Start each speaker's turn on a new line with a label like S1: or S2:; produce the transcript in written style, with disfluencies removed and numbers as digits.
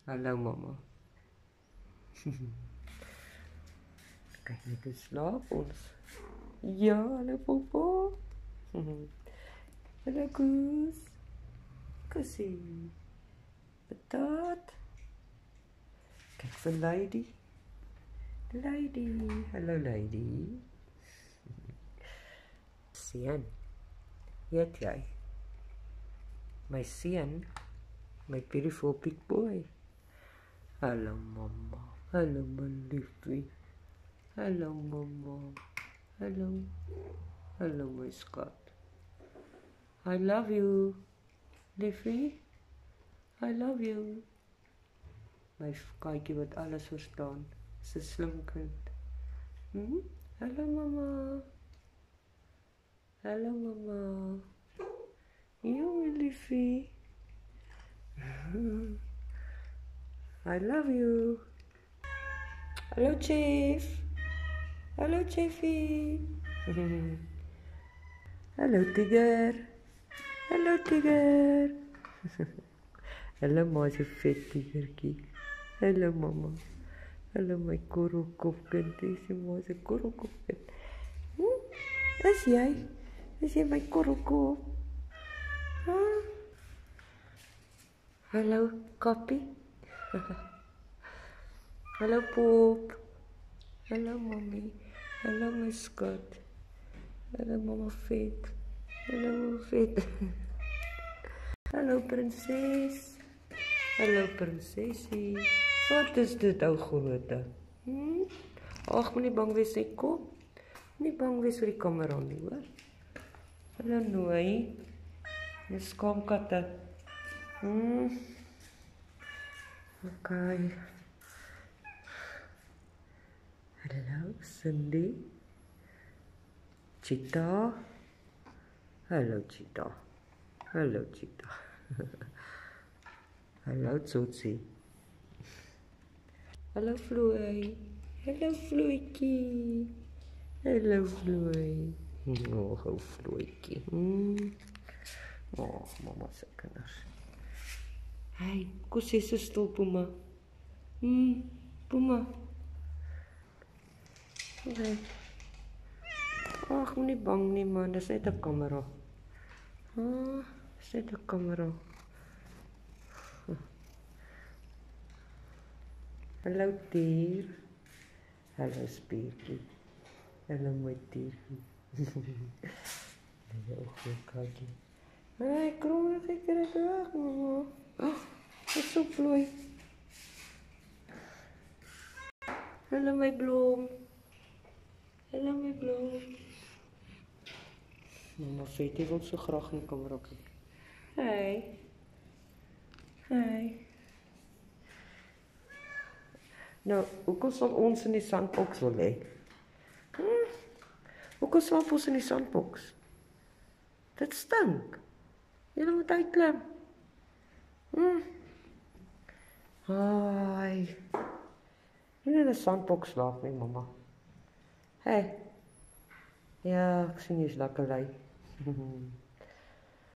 S1: Hallo mamma. Kijk, net hoe slaap ons. Ja, hallo papa. Hallo Koos. Koosie. Patat. Kijk vir Lady. Lady. Hallo Lady. Seun. Weet jy? My seun. My beautiful big boy. Hallo mama. Hallo my liefie. Hallo mama. Hallo. Hallo my skat. I love you. Liefie. I love you. My katjie wat alles verstaan. Is 'n slim kind. Hallo mama. Hallo mama. You liefie. I love you. Hallo Chief. Hallo Chiefie. Hallo Tiger. Hallo Tiger. Hallo my vet tigertjie. Hallo mama. Hallo my korrelkopkind. Dis my korrelkopkind. Is jy? Is jy my korrelkop? Hallo Kappie. Hallo Pop. Hallo mommy. Hallo my skat. Hallo mama vet. Hallo mama vet. Hallo prinses. Hallo prinsesie. Wat is dit ou grootte? Ag, moenie bang wees nie, kom. Moenie bang wees vir die kamera nie, hoor. Hallo Nooi. Dis skaamkatte. Okay. Hallo Cindy. Cheetah. Hallo Cheetah. Hallo Cheetah. Hallo Tsotsi. Hallo Floy. Hallo Floytjie. Hallo Floy. Oh, Floytjie. Oh, mama se kinders. Hey, Kussie so stil, Puma. Puma. Okay. Ag, moenie bang nie man, dis net 'n kamera. Dis net 'n kamera. Hallo dier. Hallo spiertjie. Hallo my diertjie. Hallo katjie. Hey, kom ek kry dit weg, mama. Dis so vloei. Hallo my blom. Hallo my blom. Mama Vetie wil so graag in die kamera kyk. Hey. Hey. Nou, hoekom sal ons in die sandbox wil lê? Hoekom slaap ons in die sandbox? Dit stink. Jy moet uitklim. Haai. Nie in 'n sandbox slaap nie, mamma. Hey. Ja, ek sien jy's lekker lui.